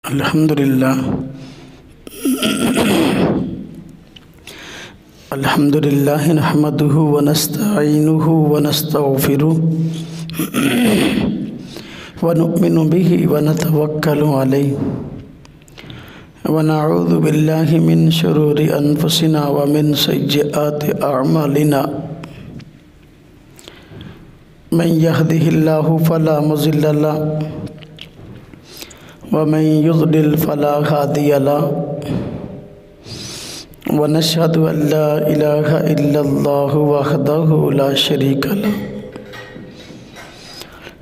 अल्हम्दुलिल्लाह अल्हम्दुलिल्लाह नहमदुहु व नस्तईनुहु व नस्तगफिरुहु व नुमिनु बिही व नतवक्कलु अलैहि व नऊज़ु बिल्लाहि मिन शुरूरि अनफुसिना व मिन सय्यिआति अअमालिना मन यहदिहिल्लाहु फला मुज़िल्ल लहु व मन युज़लिल फला हादिय लहु व नशहदु अन ला इलाहा इल्लल्लाहु वहदहु ला शरीका लहु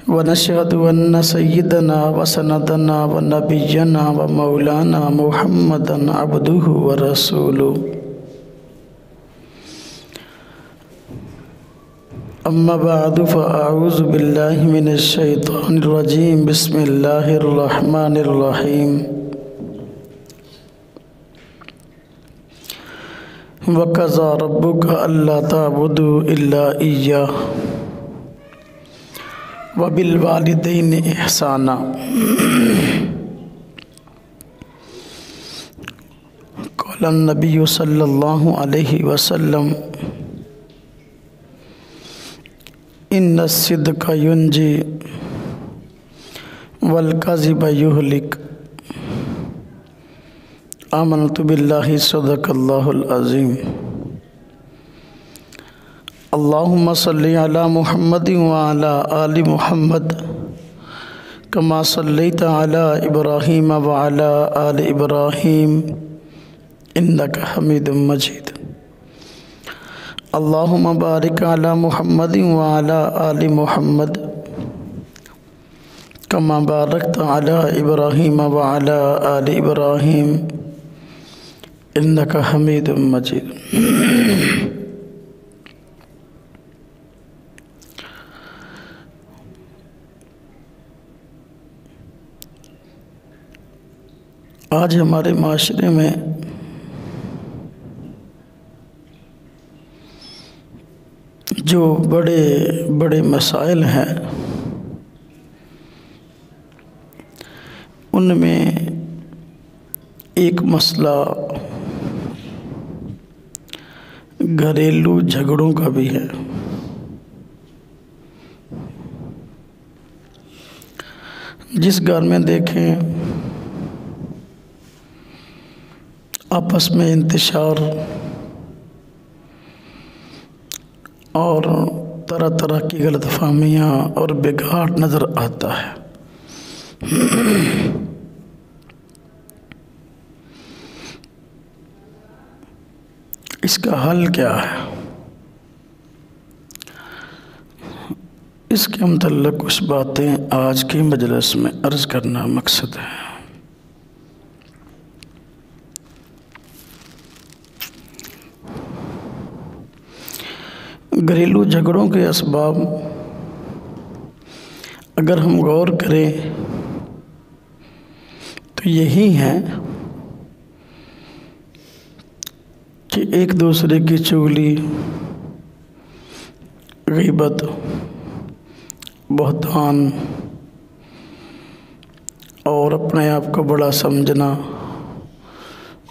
व नशहदु अन्न सय्यिदना व सनदना व नबिय्यना व मौलाना मुहम्मदन अब्दुहु व रसूलुहु। अम्मा बअदु फ़अऊज़ु बिल्लाहि मिनश शैतानिर रजीम बिस्मिल्लाहिर रहमानिर रहीम। वक़ज़ा रब्बुका अल्ला तअबुदू इल्ला इय्याहु व बिल वालिदैनि इहसाना। क़ाला नबिय्यु सल्लल्लाहु अलैहि वसल्लम इन्ना सिद्क़ा युंजी वल कज़िबा युहलिक। आमनतु बिल्लाहि सदक़ल्लाहुल अज़ीम। अल्लाहुम्मा सल्लि अला मुहम्मदिन व अला आलि मुहम्मद कमा सल्लैता अला इब्राहीम व अला आलि इब्राहीम इन्नका हमीदुम मजीद। अल्लाहुम्मा बारिक अला मुहम्मदिन व अला आलि मुहम्मद कमा बारकता अला इब्राहीम व अला आलि इब्राहीम इन्नका हमीदुम मजीद। आज हमारे माशरे में जो बड़े बड़े मसाइल हैं उनमें एक मसला घरेलू झगड़ों का भी है। जिस घर में देखें आपस में इंतशार और तरह तरह की गलतफहमियाँ और बिगाड़ नज़र आता है। इसका हल क्या है? इसके मुतल्लिक़ कुछ बातें आज की मजलिस में अर्ज़ करना मकसद है। घरेलू झगड़ों के असबाब अगर हम गौर करें तो यही हैं कि एक दूसरे की चुगली, ग़ीबत, बहतान और अपने आप को बड़ा समझना,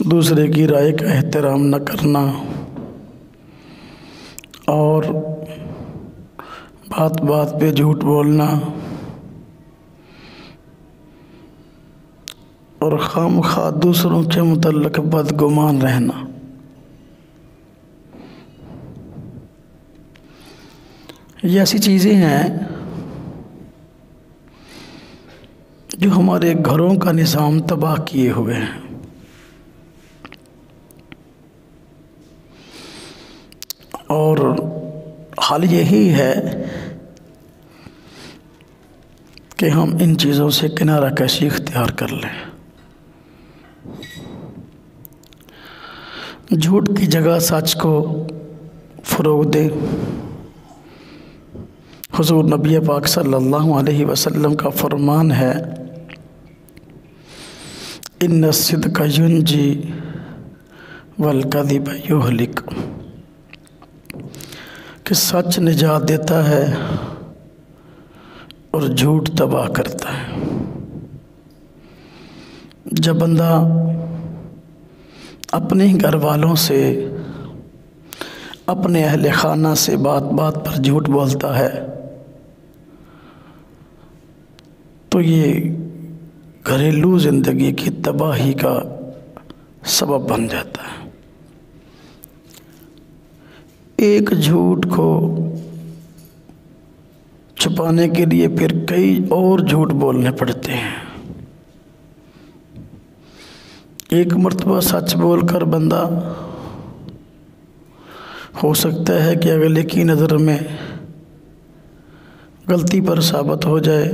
दूसरे की राय का एहतराम न करना और बात बात पे झूठ बोलना और खामखा दूसरों के मुतल्लिक़ बदगुमान रहना, ये ऐसी चीज़ें हैं जो हमारे घरों का निज़ाम तबाह किए हुए हैं। और हाल यही है कि हम इन चीज़ों से किनारा कशी इख्तियार कर लें। झूठ की जगह सच को फ़रोग़ दें। हुज़ूर नबी पाक सल्लल्लाहु अलैहि वसल्लम का फरमान है, इन्ना सिद्क़ा युंजी वल कज़िब युहलिक, कि सच निजात देता है और झूठ तबाह करता है। जब बंदा अपने घर वालों से, अपने अहले खाना से बात बात पर झूठ बोलता है तो ये घरेलू ज़िंदगी की तबाही का सबब बन जाता है। एक झूठ को छुपाने के लिए फिर कई और झूठ बोलने पड़ते हैं। एक मर्तबा सच बोलकर बंदा हो सकता है कि अगले की नज़र में गलती पर साबित हो जाए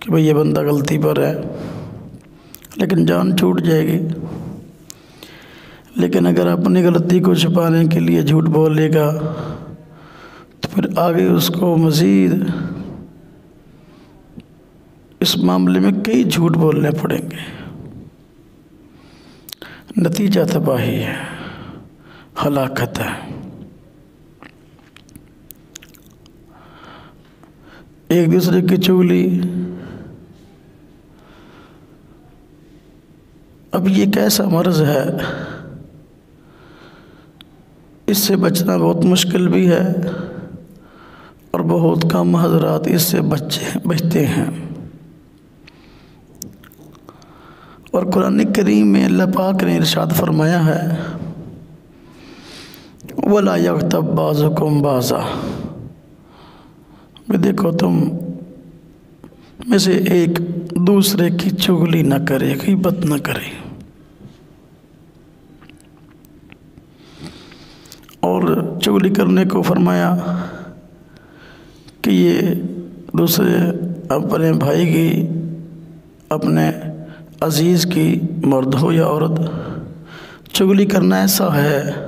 कि भाई ये बंदा गलती पर है, लेकिन जान छूट जाएगी। लेकिन अगर अपनी गलती को छुपाने के लिए झूठ बोलेगा तो फिर आगे उसको मज़ीद इस मामले में कई झूठ बोलने पड़ेंगे। नतीजा तबाही है, हलाकत है। एक दूसरे की चुगली, अब ये कैसा मर्ज़ है, इससे बचना बहुत मुश्किल भी है और बहुत कम हज़रात इससे बचते हैं। और कुरान करीम में अल्लाह पाक ने इरशाद फरमाया है, वला यग़्तब बाज़ुकुम बाज़ा, देखो तुम में से एक दूसरे की चुगली न करे, गीबत न करे। और चुगली करने को फरमाया कि ये दूसरे अपने भाई की, अपने अजीज़ की, मर्द हो या औरत, चुगली करना ऐसा है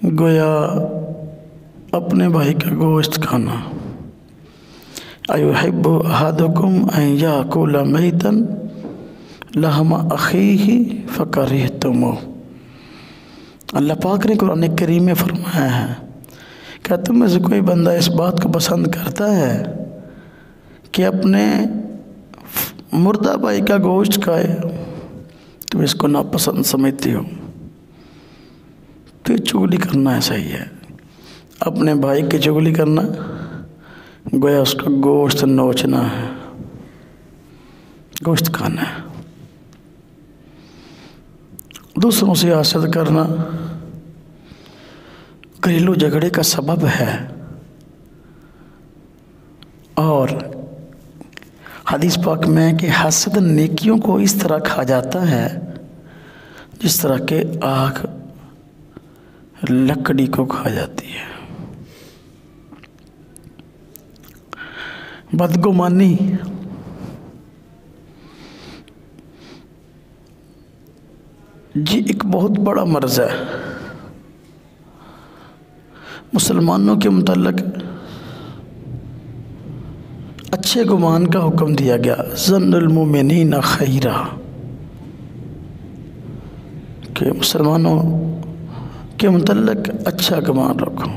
गोया अपने भाई का गोश्त खाना। अयुहिब्बु अहदुकुम अन याकुला मैतन लहमा अखीही फकरिहतुमूह। अल्लाह पाक ने कुरान करीम में फरमाया है, क्या तुम में से कोई बंदा इस बात को पसंद करता है कि अपने मुर्दा भाई का गोश्त खाए? तुम इसको नापसंद समझती हो तो ये चुगली करना ऐसा ही है। अपने भाई की चुगली करना गोया उसका गोश्त नोचना है, गोश्त खाना है। दूसरों से हसद करना घरेलू झगड़े का सबब है। और हदीस पाक में है कि हसद नेकियों को इस तरह खा जाता है जिस तरह के आग लकड़ी को खा जाती है। बदगुमानी, जी एक बहुत बड़ा मर्ज़ है। मुसलमानों के मुताल्लिक़ अच्छे गुमान का हुक्म दिया गया, ज़न्नुल मुमिनीना खैरा, कि मुसलमानों के मुताल्लिक़ अच्छा गुमान रखो।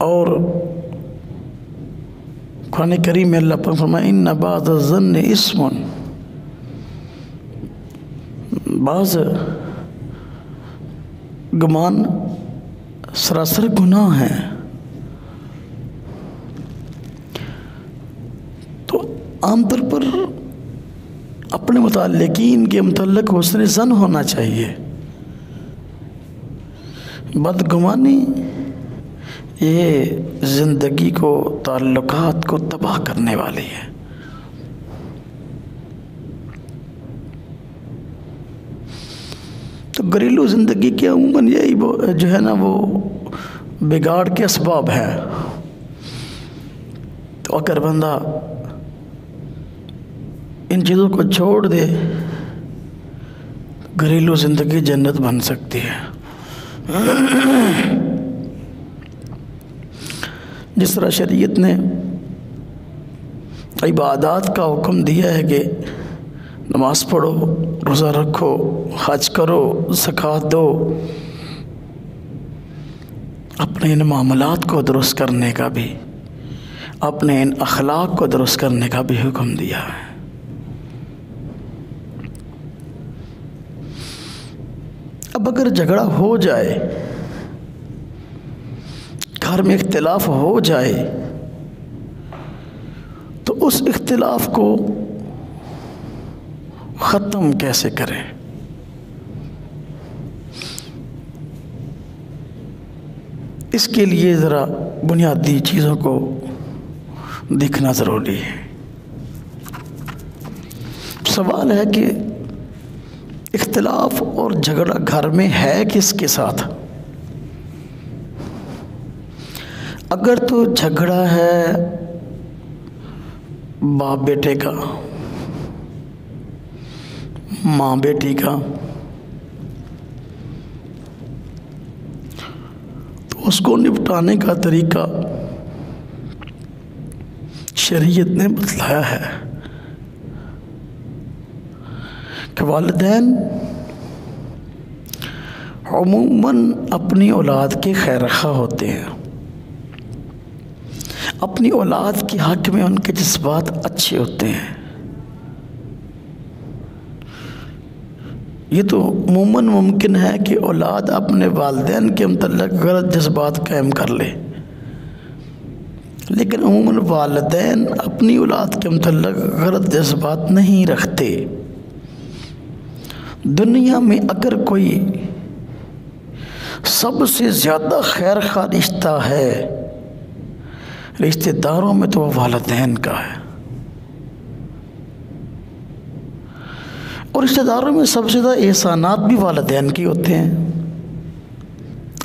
और कुरान करीम में अल्लाह पाक फरमाया, इन्ना बाज़ ज़न्नि इस्मुन, बाज़ गुमान सरासर गुनाह है। तो आमतौर पर अपने मुताल्लिकीन के मुताल्लिक़ हुस्न ज़न होना चाहिए। बदगुमानी ये ज़िंदगी को, ताल्लुकात को तबाह करने वाली है। तो घरेलू ज़िंदगी के अमूमन यही जो है ना, वो बिगाड़ के असबाब है। तो अगर बंदा इन चीज़ों को छोड़ दे, घरेलू ज़िंदगी जन्नत बन सकती है। जिस तरह शरीयत ने इबादत का हुक्म दिया है कि नमाज़ पढ़ो, रोज़ा रखो, हज करो, ज़कात दो, अपने इन मामलात को दुरुस्त करने का भी अपने इन अखलाक को दुरुस्त करने का भी हुक्म दिया है। अब अगर झगड़ा हो जाए, घर में इख्तिलाफ हो जाए, तो उस इख्तिलाफ को ख़त्म कैसे करें? इसके लिए ज़रा बुनियादी चीज़ों को देखना ज़रूरी है। सवाल है कि इख्तिलाफ और झगड़ा घर में है किसके साथ? अगर तो झगड़ा है बाप बेटे का, माँ बेटी का, तो उसको निपटाने का तरीका शरीयत ने बतलाया है कि वालिदैन अमूमन अपनी औलाद के खैरख़्वाह होते हैं। अपनी औलाद के हक़ में उनके जज्बात अच्छे होते हैं। ये तो अमूमन मुमकिन है कि औलाद अपने वालिदैन के मुतल्लिक़ गलत जज्बात कायम कर ले, लेकिन अमूमन वालिदैन अपनी औलाद के मुतल्लिक़ गलत जज्बात नहीं रखते। दुनिया में अगर कोई सबसे ज़्यादा खैरख़्वाह रिश्ता है रिश्तेदारों में, तो वह वालिदैन का है। और रिश्तेदारों में सबसे ज़्यादा एहसानात भी वालिदैन के होते हैं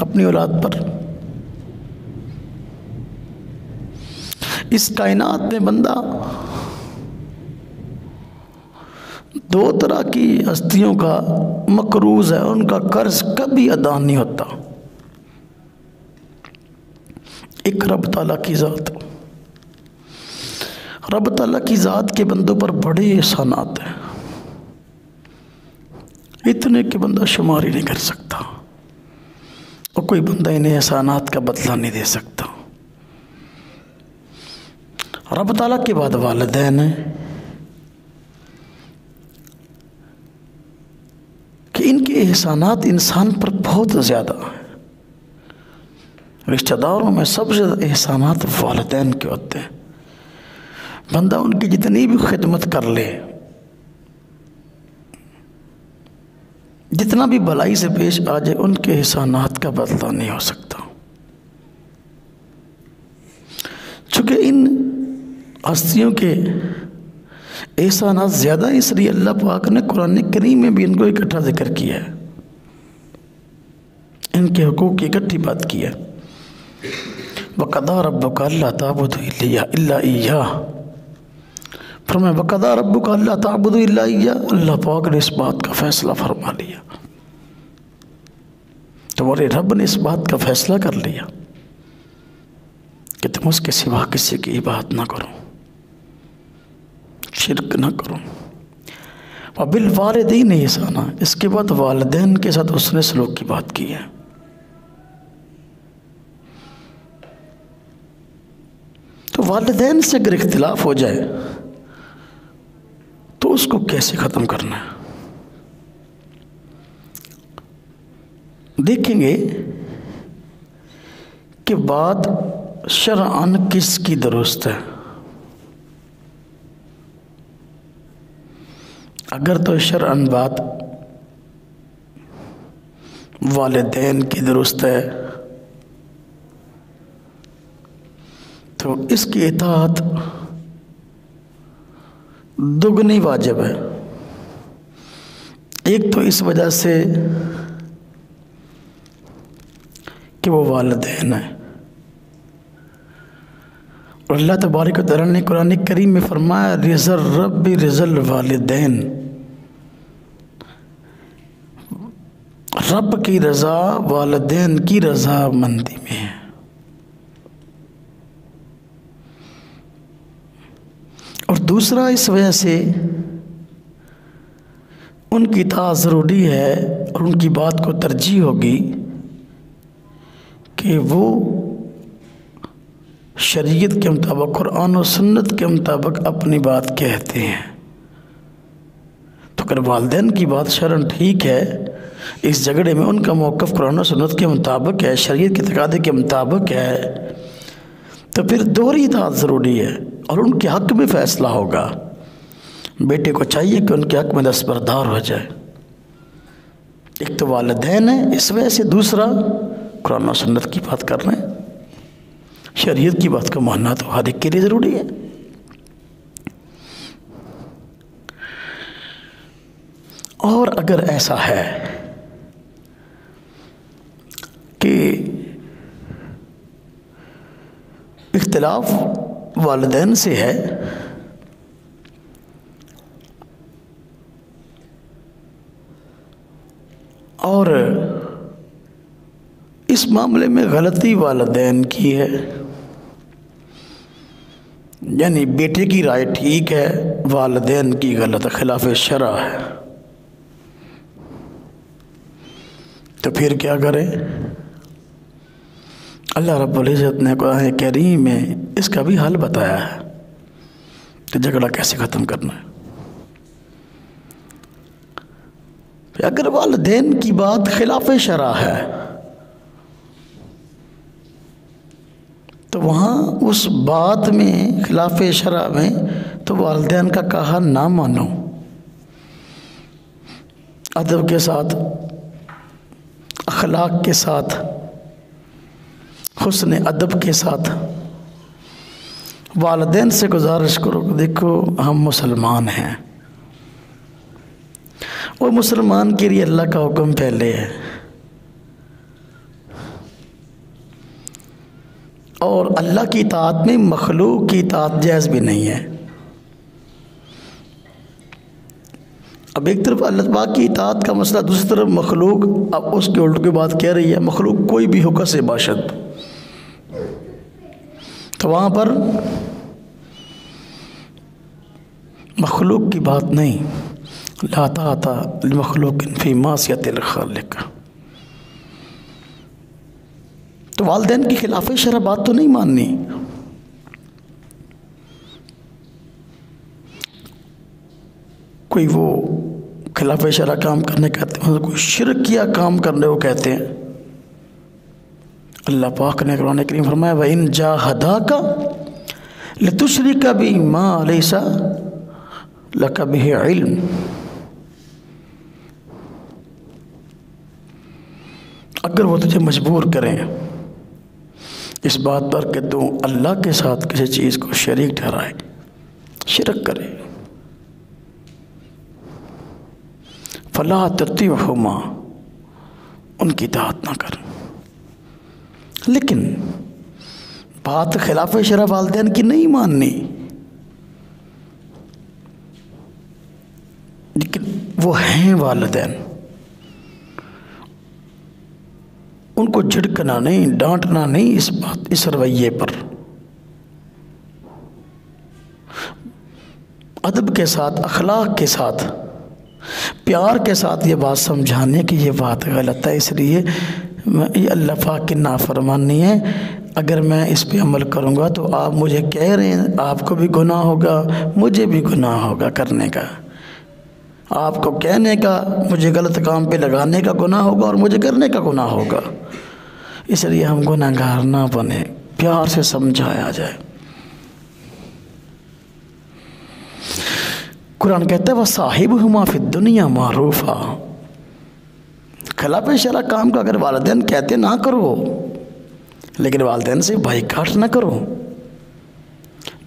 अपनी औलाद पर। इस कायनात में बंदा दो तरह की हस्तियों का मकरूज है, उनका कर्ज कभी अदा नहीं होता। एक रब ताला की ज़ात, रब ताला की ज़ात के बंदों पर बड़े एहसानात हैं, इतने कि बंदा शुमार ही नहीं कर सकता, और कोई बंदा इन्हें एहसानात का बदला नहीं दे सकता। रब ताला के बाद वालिदैन हैं कि इनके एहसानात इंसान पर बहुत ज़्यादा हैं। रिश्तेदारों में सबसे ज़्यादा एहसानात वालिदैन के होते हैं। बंदा उनकी जितनी भी खिदमत कर ले, जितना भी भलाई से पेश आ जाए, उनके एहसानात का बदला नहीं हो सकता। चूँकि इन हस्तियों के एहसानात ज़्यादा, इसलिए अल्लाह पाक ने कुरान करीम में भी इनको इकट्ठा जिक्र किया है, इनके हुकूक की इकट्ठी बात की है। वक़दा रब्बुका अल्ला ताबुदू इल्ला इय्याह, फरमाया वक़दा रब्बुका अल्ला ताबुदू इल्ला इय्याह, अल्लाह पाक ने इस बात का फ़ैसला फरमा लिया। तुम्हारे रब ने इस बात का फ़ैसला कर लिया कि तुम उसके सिवा किसी की इबादत ना करो, शिरक ना करो। व बिल वालिदैन ihसाना, इसके बाद वालिदैन के साथ उसने सलूक की बात की है। तो वालिदैन से अगर इख्तिलाफ हो जाए तो उसको कैसे ख़त्म करना है? देखेंगे कि बात शरअन किसकी दुरुस्त है। अगर तो शरअन बात वालिदैन की दुरुस्त है तो इसकी इताअत दुगनी वाजिब है। एक तो इस वजह से कि वो वालिदैन है, और अल्लाह तबारक व तआला ने कुरान करीम में फरमाया रिज़ल रब्बि रिज़ल वालिदैन, रब की रज़ा वालिदैन की रज़ामंदी में है। और दूसरा इस वजह से उनकी इताअत ज़रूरी है और उनकी बात को तरजीह होगी कि वो शरीयत के मुताबिक, कुरान और सुन्नत के मुताबिक अपनी बात कहते हैं। तो अगर वालिदैन की बात शरन ठीक है, इस झगड़े में उनका मौक़िफ़ कुरान और सुन्नत के मुताबिक है, शरीयत के तकादे के मुताबिक है, तो फिर दोहरी इताअत ज़रूरी है और उनके हक़ में फ़ैसला होगा। बेटे को चाहिए कि उनके हक़ में दस्तबरदार हो जाए। एक तो वालिदैन है इस वजह से, दूसरा कुरान और सुन्नत की बात कर रहे हैं। शरीयत की बात को मानना तो हर एक के लिए ज़रूरी है। और अगर ऐसा है कि इख्तिलाफ वालिदैन से है और इस मामले में गलती वालिदैन की है, यानी बेटे की राय ठीक है, वालिदैन की गलत, खिलाफ शरा है, तो फिर क्या करें? अल्लाह रब्बुल इज़्ज़त ने कुरान करीम में इसका भी हल बताया है कि झगड़ा कैसे ख़त्म करना है। अगर वालिदैन की बात खिलाफ शरा है तो वहाँ उस बात में, खिलाफ शरा में, तो वालिदैन का कहा ना मानो, अदब के साथ, अखलाक के साथ, हुस्न अदब के साथ वालिदैन से गुजारिश करो, देखो हम मुसलमान हैं और मुसलमान के लिए अल्लाह का हुक्म पहले है और अल्लाह की इताअत में मखलूक की इताअत जायज़ भी नहीं है। अब एक तरफ अल्लाह पाक की इताअत का मसला, दूसरी तरफ मखलूक, अब उसके उल्ट की बात कह रही है, मखलूक कोई भी हो कसे बाशद, तो वहाँ पर मखलूक की बात नहीं, ला ताअता लिमखलूकिन फी मासियतिल खालिक। तो वालिदैन की खिलाफ शरअ बात तो नहीं माननी। कोई वो खिलाफ शरअ काम करने कहते हैं, कोई शिरक किया काम करने को कहते हैं। अल्लाह पाक ने कुरान करीम फरमाया व इन जाहदाका लितुश्रिका बि मा लैसा लका बिही इल्म। अगर वो तुझे मजबूर करें इस बात पर कि तू अल्लाह के साथ किसी चीज़ को शरीक ठहराए, शिरक करे, फला तुतिअहुमा, उनकी इताअत ना कर। लेकिन बात खिलाफ शरअ वालिदैन की नहीं माननी, लेकिन वो हैं वालिदैन, उनको झिड़कना नहीं, डांटना नहीं, इस बात, इस रवैये पर अदब के साथ, अखलाक के साथ, प्यार के साथ ये बात समझाने की ये बात गलत है, इसलिए ये अल्लाह पाक की नाफरमानी है। अगर मैं इस पे अमल करूँगा तो आप मुझे कह रहे हैं आपको भी गुनाह होगा, मुझे भी गुनाह होगा करने का, आपको कहने का, मुझे गलत काम पे लगाने का गुनाह होगा और मुझे करने का गुनाह होगा। इसलिए हम गुनाहगार ना बने, प्यार से समझाया जाए। कुरान कहता है वह साहिबहुमा फिद दुनिया मारूफा। खिलाफ शरअ काम का अगर वालिदैन कहते ना करो, लेकिन वालिदैन से बाइकाट ना करो,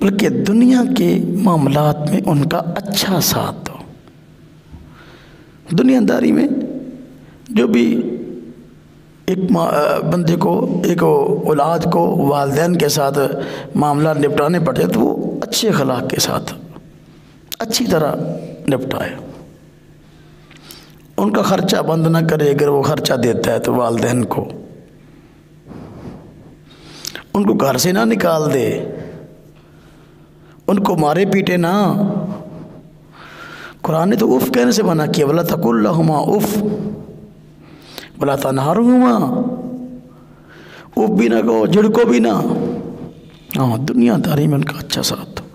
बल्कि दुनिया के मामलात में उनका अच्छा साथ दो। दुनियादारी में जो भी एक बंदे को, एक औलाद को वालिदैन के साथ मामला निपटाने पड़े तो वो अच्छे अखलाक के साथ अच्छी तरह निपटाए, उनका ख़र्चा बंद ना करे। अगर वो ख़र्चा देता है तो वालिदैन को, उनको घर से ना निकाल दे, उनको मारे पीटे ना। कुरान ने तो उफ़ कहने से मना किया, वला तकुल लहुमा उफ़ वला तनहरुहुमा, उफ़ भी ना कहो, झिड़को भी ना। हाँ, दुनियादारी में उनका अच्छा साथ हो।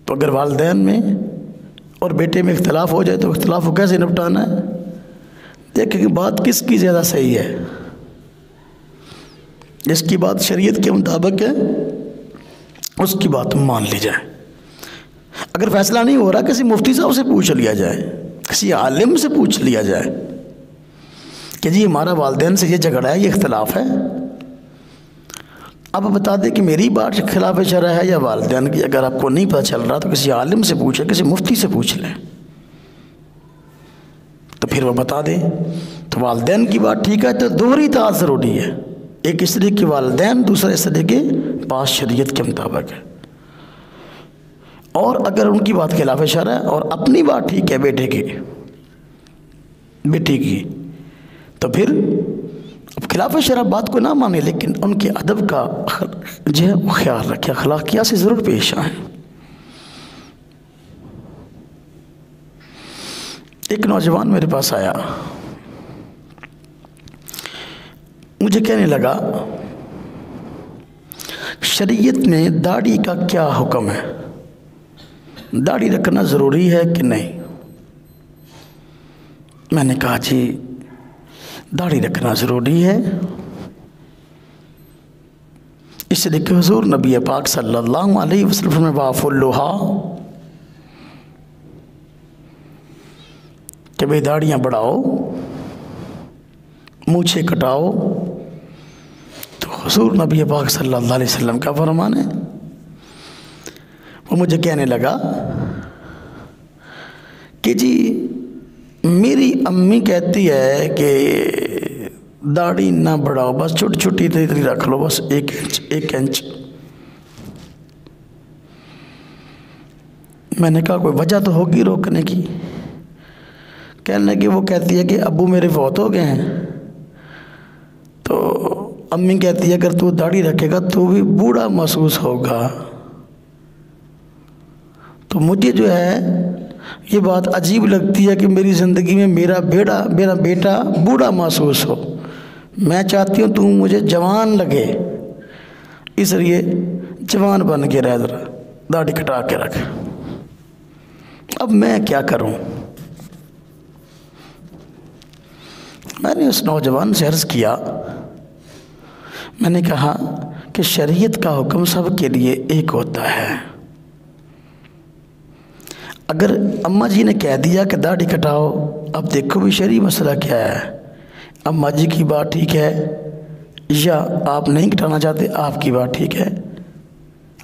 तो अगर वालिदैन में और बेटे में इख्तलाफ हो जाए तो इख्तलाफ को कैसे निपटाना है? देखें कि बात किसकी ज़्यादा सही है। जिसकी बात शरीयत के मुताबिक है उसकी बात मान ली जाए। अगर फैसला नहीं हो रहा, किसी मुफ्ती साहब से पूछ लिया जाए, किसी आलिम से पूछ लिया जाए कि जी हमारा वालिदैन से ये झगड़ा है, ये इख्तलाफ है, अब बता दें कि मेरी बात खिलाफ शरअ है या वालिदैन की। अगर आपको नहीं पता चल रहा तो किसी आलिम से पूछे, किसी मुफ्ती से पूछ लें, तो फिर वो बता दे। तो वालिदैन की बात ठीक है तो दोहरी इताअत ज़रूरी है। एक इस तरह के वालिदैन, दूसरा इस तरह के बात शरीयत के मुताबिक है। और अगर उनकी बात खिलाफ शरअ है और अपनी बात ठीक है बेटे की, बेटी की, तो फिर अब खिलाफ शरअ बात को ना माने, लेकिन उनके अदब का जो है वो ख्याल रखें, अखलाकियात से ज़रूर पेश आए। एक नौजवान मेरे पास आया, मुझे कहने लगा शरीयत में दाढ़ी का क्या हुक्म है, दाढ़ी रखना ज़रूरी है कि नहीं। मैंने कहा जी दाढ़ी रखना ज़रूरी है, इसलिए कि हुज़ूर नबी पाक सल्लल्लाहु अलैहि वसल्लम में वाफ़ुल्लुहा कि भाई दाढ़ियाँ बढ़ाओ, मूछें कटाओ। तो हुज़ूर नबी पाक सल्लल्लाहु अलैहि वसल्लम का फरमान है। वो मुझे कहने लगा कि जी मेरी अम्मी कहती है कि दाढ़ी ना बढ़ाओ, बस छोटी छोटी इतनी रख लो, बस 1 इंच। मैंने कहा कोई वजह तो होगी रोकने की। कहने लगी वो कहती है कि अब्बू मेरे फौत हो गए हैं, तो अम्मी कहती है अगर तू दाढ़ी रखेगा तो भी बूढ़ा महसूस होगा। तो मुझे जो है ये बात अजीब लगती है कि मेरी ज़िंदगी में मेरा बेटा बूढ़ा महसूस हो। मैं चाहती हूँ तू मुझे जवान लगे, इसलिए जवान बन के रह, जरा दाढ़ी कटा के रख। अब मैं क्या करूँ? मैंने उस नौजवान से अर्ज़ किया, मैंने कहा कि शरीयत का हुक्म सब के लिए एक होता है। अगर अम्मा जी ने कह दिया कि दाढ़ी कटाओ, अब देखो भी शरई मसला क्या है। अम्मा जी की बात ठीक है या आप नहीं कटाना चाहते, आपकी बात ठीक है।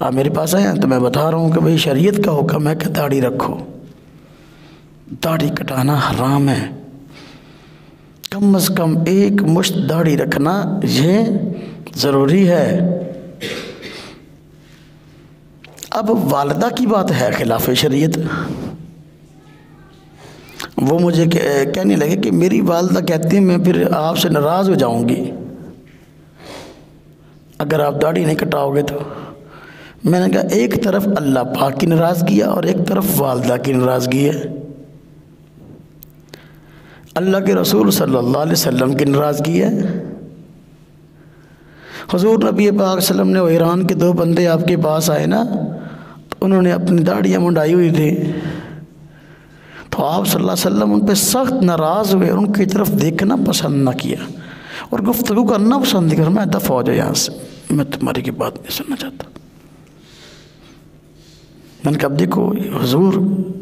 आप मेरे पास आए हैं तो मैं बता रहा हूँ कि भाई शरीयत का हुक्म है कि दाढ़ी रखो, दाढ़ी कटाना हराम है। कम से कम 1 मुश्त दाढ़ी रखना ये ज़रूरी है। अब वालिदा की बात है खिलाफ शरीयत। वो मुझे कहने लगे कि मेरी वालिदा कहती है मैं फिर आपसे नाराज़ हो जाऊंगी अगर आप दाढ़ी नहीं कटाओगे तो। मैंने कहा एक तरफ अल्लाह पाक की नाराज़गी है और एक तरफ वालिदा की नाराज़गी है। अल्लाह के रसूल सल्लल्लाहु अलैहि वसल्लम की नाराज़गी है। हुज़ूर नबी पाक सल्लम ने, वो ईरान के 2 बंदे आपके पास आए ना, तो उन्होंने अपनी दाढ़ियाँ मुंडाई हुई थी, तो आप सल्लल्लाहु अलैहि वसल्लम उन पर सख्त नाराज़ हुए, उनकी तरफ देखना पसंद ना किया और गुफ्तगू करना पसंद नहीं कर। मैं दफ़ा हो जाए यहाँ से, मैं तुम्हारी की बात नहीं सुनना चाहता। मैंने कहा अब देखो हुज़ूर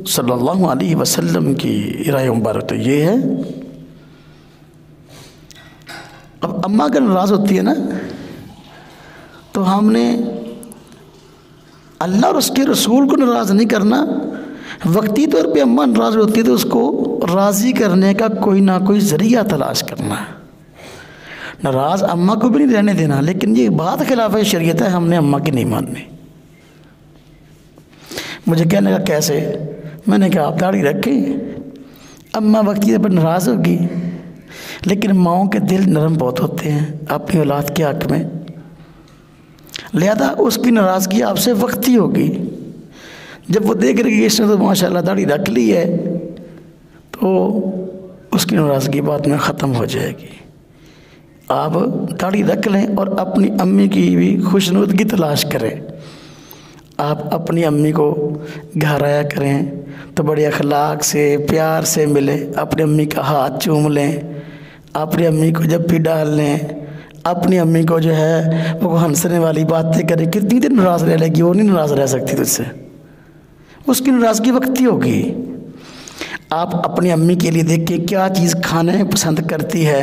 सल्लल्लाहु अलैहि वसल्लम की राय मुबारक तो ये है। अब अम्मा अगर नाराज़ होती है ना, तो हमने अल्लाह और उसके रसूल को नाराज़ नहीं करना। वक्ती तौर पे अम्मा नाराज़ होती है तो उसको राज़ी करने का कोई ना कोई ज़रिया तलाश करना। नाराज़ अम्मा को भी नहीं रहने देना, लेकिन ये बात खिलाफ शरीयत है, हमने अम्मा की नहीं माननी। मुझे कहने का कैसे? मैंने कहा आप दाढ़ी रखें, अम्मा वक्ती पर नाराज़ होगी, लेकिन माओं के दिल नरम बहुत होते हैं अपनी औलाद के हक़ में, लिहाजा उसकी नाराज़गी आपसे वक्ती होगी। जब वो देख रही है इसने तो माशाल्लाह दाढ़ी रख ली है, तो उसकी नाराज़गी बाद में ख़त्म हो जाएगी। आप दाढ़ी रख लें और अपनी अम्मी की भी खुशनुदगी तलाश करें। आप अपनी अम्मी को घर आया करें तो बड़े अखलाक से प्यार से मिले, अपनी अम्मी का हाथ चूम लें, अपनी अम्मी को जब भी डाल लें, अपनी अम्मी को जो है वो हंसने वाली बातें करें। कितनी देर नाराज़ रह लेगी, वो नहीं नाराज़ रह सकती तुझसे, उसकी नाराज़गी वक्ती होगी। आप अपनी अम्मी के लिए देखें क्या चीज़ खाने पसंद करती है,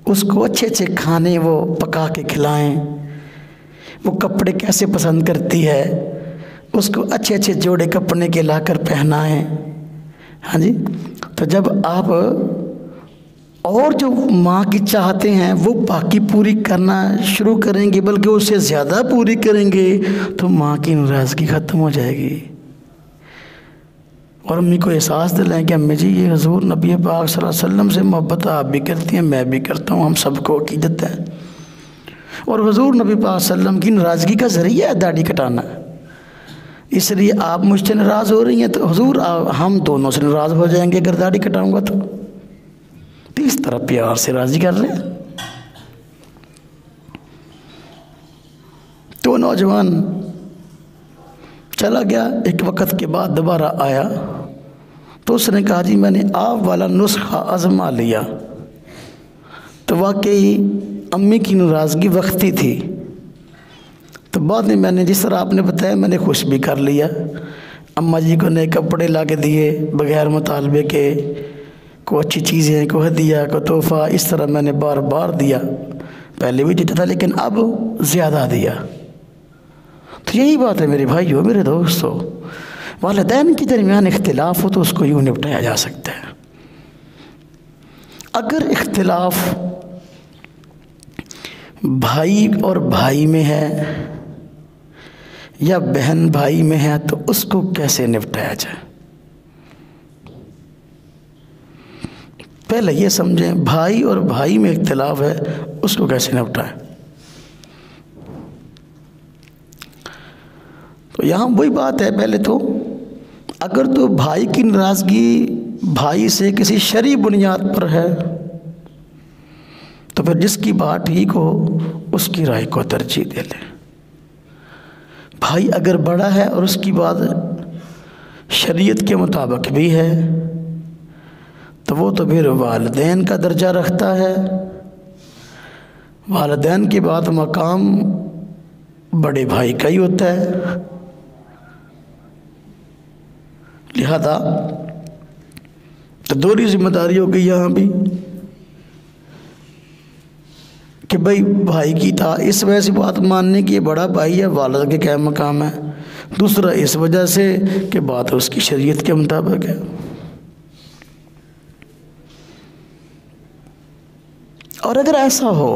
उसको अच्छे अच्छे खाने वो पका के खिलाएं। वो कपड़े कैसे पसंद करती है, उसको अच्छे अच्छे जोड़े कपड़े के लाकर पहनाएं। हाँ जी, तो जब आप और जो माँ की चाहते हैं वो बाकी पूरी करना शुरू करेंगे, बल्कि उससे ज़्यादा पूरी करेंगे, तो माँ की नाराज़गी ख़त्म हो जाएगी। और अम्मी को एहसास दिलाएं कि अम्मी जी ये हुज़ूर नबी पाक सल्लल्लाहु अलैहि वसल्लम से मोहब्बत आप भी करती हैं, मैं भी करता हूँ, हम सबको अक़ीदत है। और हुज़ूर नबी पाक सल्लल्लाहु अलैहि वसल्लम की नाराज़गी का ज़रिया है दाढ़ी कटाना। इसलिए आप मुझसे नाराज़ हो रही हैं तो हुज़ूर हम दोनों से नाराज़ हो जाएंगे अगर दाढ़ी कटाऊँगा तो इस तरह प्यार से राज़ी कर रहे हैं। तो नौजवान चला गया। एक वक़्त के बाद दोबारा आया तो उसने कहा जी मैंने आप वाला नुस्खा आज़मा लिया। तो वाकई अम्मी की नाराज़गी वक्ती थी। तो बाद में मैंने जिस तरह आपने बताया मैंने खुश भी कर लिया। अम्मा जी को नए कपड़े ला के दिए बग़ैर मुतालबे के, को अच्छी चीज़ें, को हदिया, को तोहफ़ा, इस तरह मैंने बार बार दिया। पहले भी देता था लेकिन अब ज़्यादा दिया। तो यही बात है मेरे भाइयों, मेरे दोस्तों, वालिदैन के दरमियान इख्तिलाफ हो तो उसको यूँ निपटाया जा सकता है। अगर इख्तिलाफ भाई और भाई में है या बहन भाई में है तो उसको कैसे निपटाया जाए। पहले ये समझें, भाई और भाई में इख्तिलाफ है उसको कैसे निपटाएं। तो यहाँ वही बात है, पहले तो अगर तो भाई की नाराज़गी भाई से किसी शरई बुनियाद पर है तो फिर जिसकी बात ठीक हो उसकी राय को तरजीह दे ले। भाई अगर बड़ा है और उसकी बात शरीयत के मुताबिक भी है तो वो तो फिर वालिदैन का दर्जा रखता है। वालिदैन के बाद मकाम बड़े भाई का ही होता है। लिहाजा तो दोहरी जिम्मेदारी हो गई यहाँ भी कि भाई भाई की था इस वजह से बात मानने की, बड़ा भाई है, वालिद के क्या मकाम है। दूसरा इस वजह से कि बात उसकी शरीयत के मुताबिक है। और अगर ऐसा हो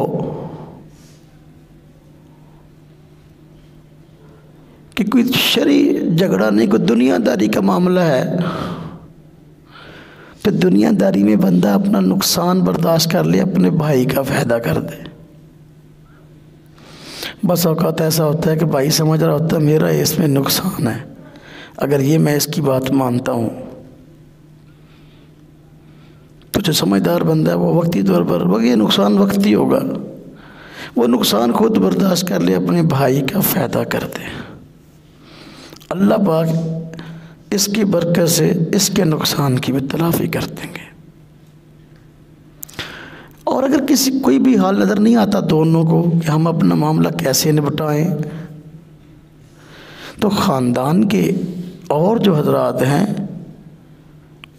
कि कोई शरई झगड़ा नहीं, कोई दुनियादारी का मामला है, तो दुनियादारी में बंदा अपना नुकसान बर्दाश्त कर ले, अपने भाई का फ़ायदा कर दे। बस औकात ऐसा होता है कि भाई समझ रहा होता है मेरा इसमें नुकसान है, अगर ये मैं इसकी बात मानता हूँ तो जो समझदार बंदा है वो वक्ती तौर पर वो ये नुकसान वक्ती होगा, वो नुकसान खुद बर्दाश्त कर ले, अपने भाई का फ़ायदा कर दे। अल्लाह पाक इसकी बरकत से इसके नुकसान की भी तलाफ़ी कर देंगे। और अगर किसी कोई भी हाल नज़र नहीं आता दोनों को कि हम अपना मामला कैसे निपटाएं, तो ख़ानदान के और जो हजरात हैं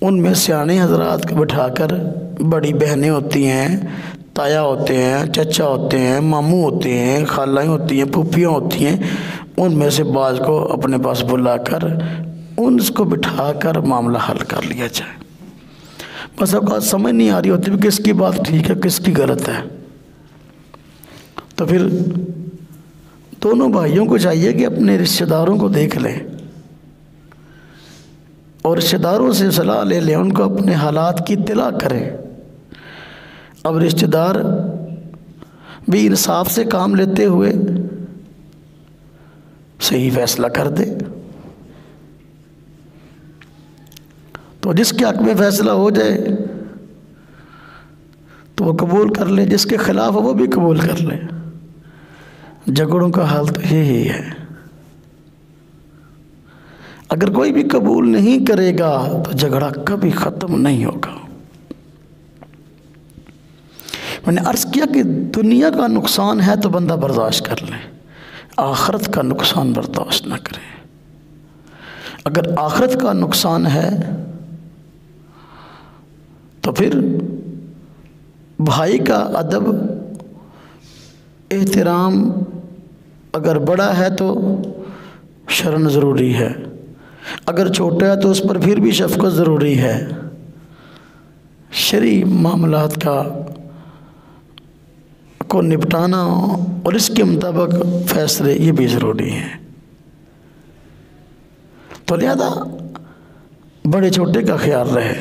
उनमें सियाने हजरात को बिठाकर, बड़ी बहनें होती हैं, ताया होते हैं, चचा होते हैं, मामू होते हैं, खालाएँ होती हैं, फूफियाँ होती हैं, उनमें से बाज़ को अपने पास बुलाकर उनको बिठाकर मामला हल कर लिया जाए। बस अब समझ नहीं आ रही होती कि किसकी बात ठीक है किसकी गलत है, तो फिर दोनों भाइयों को चाहिए कि अपने रिश्तेदारों को देख लें और रिश्तेदारों से सलाह ले लें, उनको अपने हालात की इत्तला करें। अब रिश्तेदार भी इंसाफ से काम लेते हुए सही फैसला कर दे, तो जिसके हक में फैसला हो जाए तो वो कबूल कर ले, जिसके खिलाफ वो भी कबूल कर ले। झगड़ों का हाल तो यही है। अगर कोई भी कबूल नहीं करेगा तो झगड़ा कभी ख़त्म नहीं होगा। मैंने अर्ज़ किया कि दुनिया का नुकसान है तो बंदा बर्दाश्त कर ले, आखिरत का नुकसान बर्दाश्त ना करे। अगर आखिरत का नुकसान है तो फिर भाई का अदब एहतराम अगर बड़ा है तो शर्म ज़रूरी है, अगर छोटा है तो उस पर फिर भी शफ़क़त ज़रूरी है। शरई मामलात को निपटाना और इसके मुताबिक फ़ैसले ये भी ज़रूरी हैं। तो लिहाजा बड़े छोटे का ख्याल रहे,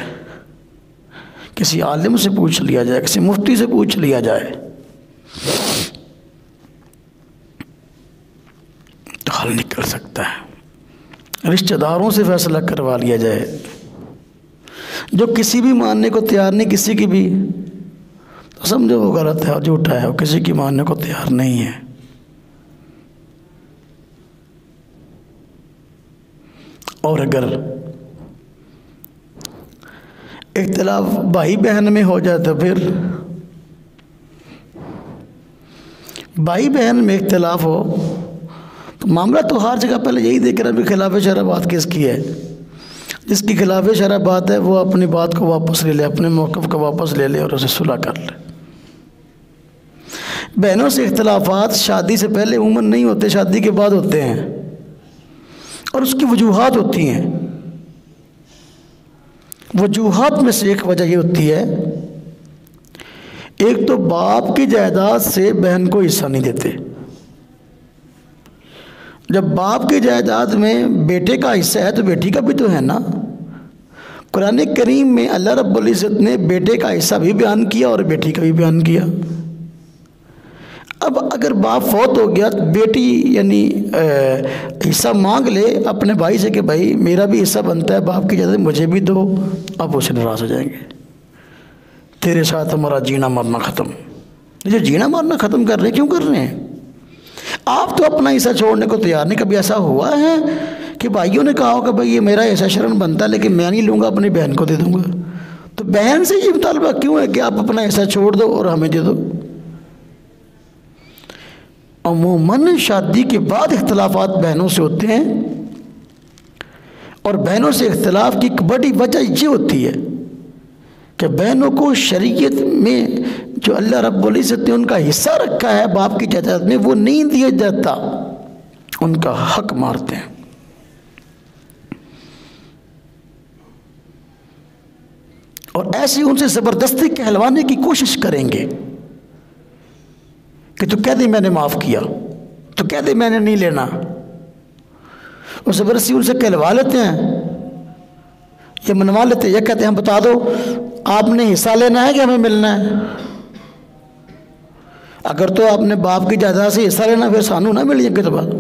किसी आलिम से पूछ लिया जाए, किसी मुफ्ती से पूछ लिया जाए तो हल निकल सकता है। रिश्तेदारों से फैसला करवा लिया जाए, जो किसी भी मानने को तैयार नहीं, किसी की भी, तो समझो वो गलत है और झूठा है, वो किसी की मानने को तैयार नहीं है। और अगर इख्तिलाफ भाई बहन में हो जाए तो फिर भाई बहन में इख्तिलाफ हो तो मामला तो हर जगह पहले यही देख रहा है भी खिलाफ शरअ बात किसकी है। जिसकी खिलाफ शरअ बात है वो अपनी बात को वापस ले ले, अपने मौक़िफ़ को वापस ले ले और उसे सुलह कर ले। बहनों से इख्तिलाफात शादी से पहले उम्र नहीं होते, शादी के बाद होते हैं और उसकी वजूहात होती हैं। वजूहात में से एक वजह ये होती है, एक तो बाप की जायदाद से बहन को हिस्सा नहीं देते। जब बाप की जायदाद में बेटे का हिस्सा है तो बेटी का भी तो है ना। कुरान करीम में अल्लाह रब्बुल इज़्ज़त ने बेटे का हिस्सा भी बयान किया और बेटी का भी बयान किया। अब अगर बाप फौत हो गया तो बेटी यानी हिस्सा मांग ले अपने भाई से कि भाई मेरा भी हिस्सा बनता है, बाप की जायदाद मुझे भी दो। अब उसे नाराज़ हो जाएंगे, तेरे साथ हमारा जीना मरना ख़त्म। ये जीना मरना ख़त्म कर रहे क्यों कर रहे हैं? आप तो अपना हिस्सा छोड़ने को तैयार नहीं। कभी ऐसा हुआ है कि भाइयों ने कहा हो कि भाई ये मेरा हिस्सा शरण बनता है लेकिन मैं नहीं लूँगा, अपनी बहन को दे दूँगा? तो बहन से ये मुतालबा क्यों है कि आप अपना हिस्सा छोड़ दो और हमें दे दो? अमूमन शादी के बाद इख्तिलाफात बहनों से होते हैं और बहनों से इख्तिलाफ की एक बड़ी वजह ये होती है कि बहनों को शरीयत में जो अल्लाह रब्बुल इज़्ज़त ने उनका हिस्सा रखा है बाप की जायदाद में वो नहीं दिया जाता, उनका हक मारते हैं। और ऐसे उनसे ज़बरदस्ती कहलवाने की कोशिश करेंगे कि तू कह दे मैंने माफ़ किया, तो कह दे मैंने नहीं लेना। और ज़बरदस्ती उनसे कहलवा लेते हैं, ये मनवा लेते हैं, ये कहते हैं हम बता दो आपने हिस्सा लेना है कि हमें मिलना है? अगर तो आपने बाप की जायदाद से हिस्सा लेना फिर सानू ना मिल जाएंगे तो बात,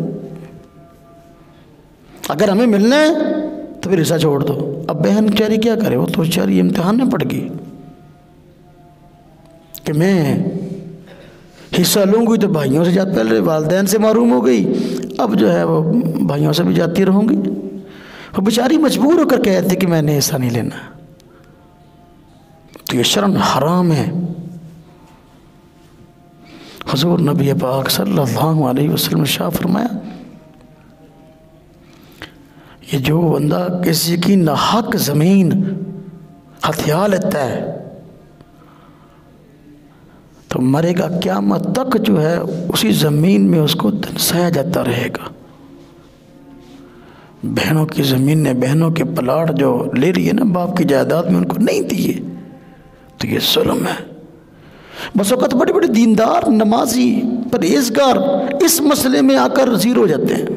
अगर हमें मिलना है तो फिर हिस्सा छोड़ दो। अब बहन बेचारी क्या करे, वो तो बेचारी इम्तिहान में पड़ गई कि मैं हिस्सा लूँगी तो भाइयों से जाती, पहले वालिदैन से महरूम हो गई, अब जो है वो भाइयों से भी जाती रहूँगी। वो बेचारी मजबूर होकर कहती कि मैंने हिस्सा नहीं लेना। तो ये शर्म हराम है। हुजूर नबी पाक सल्लल्लाहु अलैहि वसल्लम ने शाह फरमाया, ये जो बंदा किसी की नाहक ज़मीन हथिया लेता है तो मरेगा, क़यामत तक जो है उसी ज़मीन में उसको दंसाया जाता रहेगा। बहनों की ज़मीन ने बहनों के प्लाट जो ले रही है ना बाप की जायदाद में, उनको नहीं दिए तो ये जुल्म है। बस वक़्त बड़े बड़े दीनदार नमाजी परहेज़गार इस मसले में आकर ज़ीरो हो जाते हैं।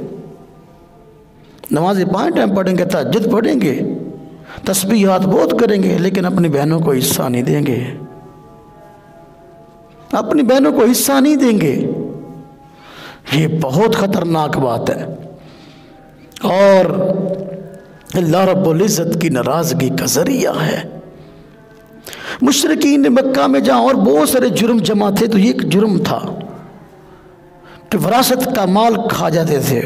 नमाज़ें 5 टाइम पढ़ेंगे, तहज्जुद पढ़ेंगे, तस्बीहात बहुत करेंगे, लेकिन अपनी बहनों को हिस्सा नहीं देंगे, अपनी बहनों को हिस्सा नहीं देंगे। ये बहुत ख़तरनाक बात है और अल्लाह रब्बुल इज़्ज़त की नाराज़गी का ज़रिया है। मुशरिकीन मक्का में जहाँ और बहुत सारे जुर्म जमा थे, तो ये एक जुर्म था कि वरासत का माल खा जाते थे,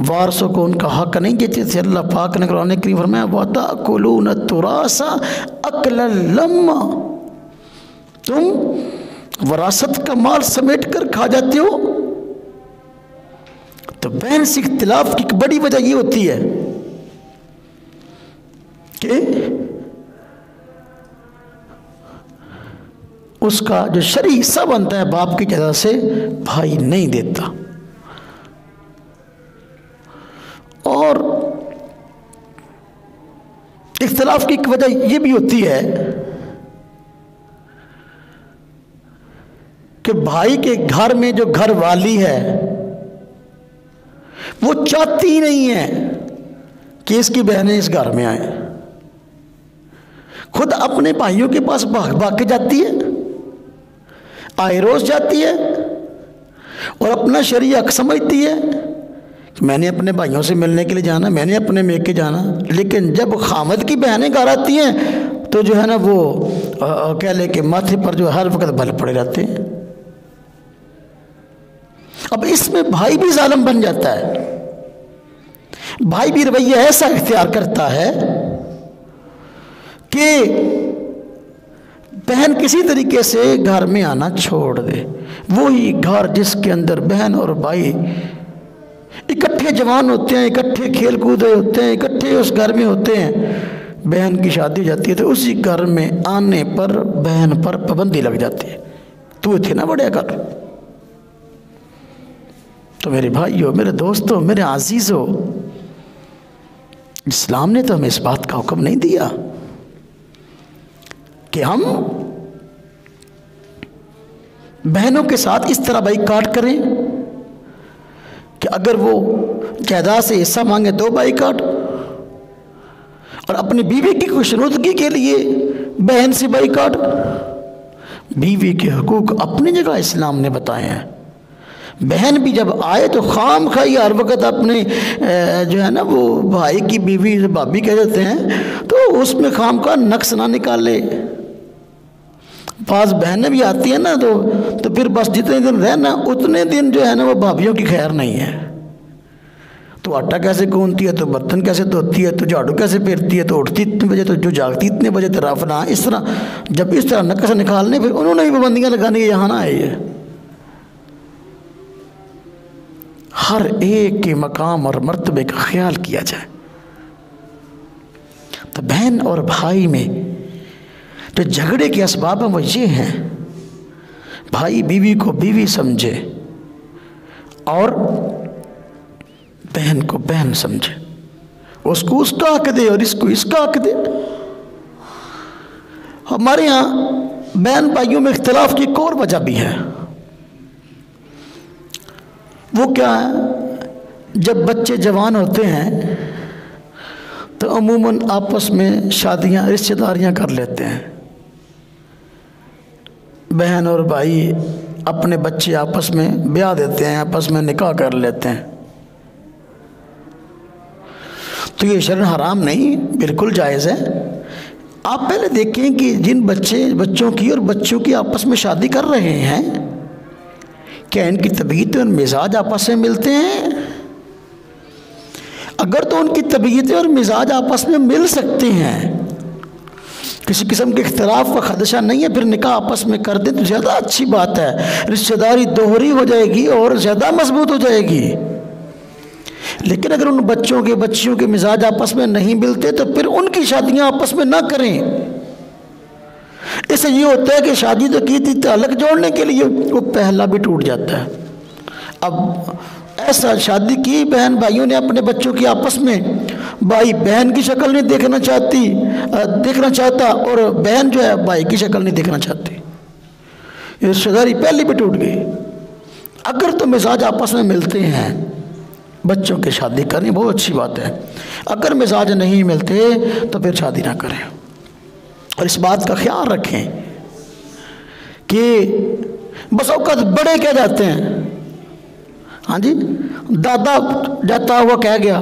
वारसों को उनका हक नहीं देते थे। अल्लाह पाक ने कुरान करीम फरमाया वताकुलून तुरासा अकलन लम्मा, तुम वरासत का माल समेट कर खा जाते हो। तो बहन से इख्तिलाफ की बड़ी वजह ये होती है कि उसका जो शरई हिस्सा बनता है बाप की जगह से भाई नहीं देता। और इख्तिलाफ की एक वजह यह भी होती है कि भाई के घर में जो घर वाली है वो चाहती नहीं है कि इसकी बहनें इस घर में आए, खुद अपने भाइयों के पास भाग भाग के जाती है, आए रोज जाती है और अपना शरीय हक समझती है कि मैंने अपने भाइयों से मिलने के लिए जाना, मैंने अपने मेके जाना। लेकिन जब खामद की बहनें घर आती हैं तो जो है ना वो कह ले कि माथे पर जो हर वक्त बल पड़े रहते हैं। अब इसमें भाई भी जालिम बन जाता है, भाई भी रवैया ऐसा इख्तियार करता है कि बहन किसी तरीके से घर में आना छोड़ दे। वही घर जिसके अंदर बहन और भाई इकट्ठे जवान होते हैं, इकट्ठे खेल कूद होते हैं, इकट्ठे उस घर में होते हैं, बहन की शादी हो जाती है तो उसी घर में आने पर बहन पर पाबंदी लग जाती है, तू थे ना बड़े कर। तो मेरे भाइयों, मेरे दोस्तों, मेरे आजीज़ों, इस्लाम ने तो हमें इस बात का हुक्म नहीं दिया कि हम बहनों के साथ इस तरह बाइकाट करें कि अगर वो जायदाद से हिस्सा मांगे तो बाइकाट, और अपनी बीवी की खुशनुदगी के लिए बहन से बाइकाट। बीवी के हुकूक अपनी जगह इस्लाम ने बताए हैं। बहन भी जब आए तो खाम खाई हर वक्त अपने जो है ना वो भाई की बीवी भाभी कह देते हैं तो उसमें खाम का नक्स ना निकाले। पास बहनें भी आती हैं ना तो फिर बस जितने दिन रहना उतने दिन जो है ना वो भाभीयों की खैर नहीं है। तो आटा कैसे गूंथती है, तो बर्तन कैसे धोती है, तो झाड़ू कैसे फेरती है, तो उठती इतने बजे, तो जो जागती इतने बजे, तो राफना इस तरह। जब इस तरह नक्स निकालने फिर उन्होंने भी पाबंदियाँ लगाने यहाँ ना आई है। हर एक के मकाम और मर्तबे का ख्याल किया जाए। तो बहन और भाई में जो झगड़े के असबाब हैं वो ये हैं, भाई बीवी को बीवी समझे और बहन को बहन समझे, उसको उसका हक दे और इसको इसका हक दे। हमारे यहाँ बहन भाइयों में इख्तिलाफ की एक और वजह भी है। वो क्या है, जब बच्चे जवान होते हैं तो अमूमन आपस में शादियां रिश्तेदारियां कर लेते हैं। बहन और भाई अपने बच्चे आपस में ब्याह देते हैं, आपस में निकाह कर लेते हैं। तो ये शरअन हराम नहीं, बिल्कुल जायज़ है। आप पहले देखें कि जिन बच्चों की और बच्चों की आपस में शादी कर रहे हैं, क्या इनकी तबीयत और मिजाज आपस में मिलते हैं? अगर तो उनकी तबीयतें और मिजाज आपस में मिल सकते हैं, किसी किस्म के इख्तिलाफ का खदशा नहीं है, फिर निकाह आपस में कर दें तो ज़्यादा अच्छी बात है। रिश्तेदारी दोहरी हो जाएगी और ज़्यादा मजबूत हो जाएगी। लेकिन अगर उन बच्चियों के मिजाज आपस में नहीं मिलते तो फिर उनकी शादियां आपस में ना करें। इससे ये होता है कि शादी तो की थी ताल्लुक जोड़ने के लिए, वो पहला भी टूट जाता है। अब ऐसा शादी की बहन भाइयों ने अपने बच्चों की आपस में, भाई बहन की शक्ल नहीं देखना चाहता और बहन जो है भाई की शक्ल नहीं देखना चाहती, ये रिश्तेदारी पहले भी टूट गई। अगर तो मिजाज आपस में मिलते हैं, बच्चों की शादी करनी बहुत अच्छी बात है। अगर मिजाज नहीं मिलते तो फिर शादी ना करें। और इस बात का ख्याल रखें कि बस औकात बड़े कह जाते हैं, हाँ जी दादा जाता हुआ कह गया,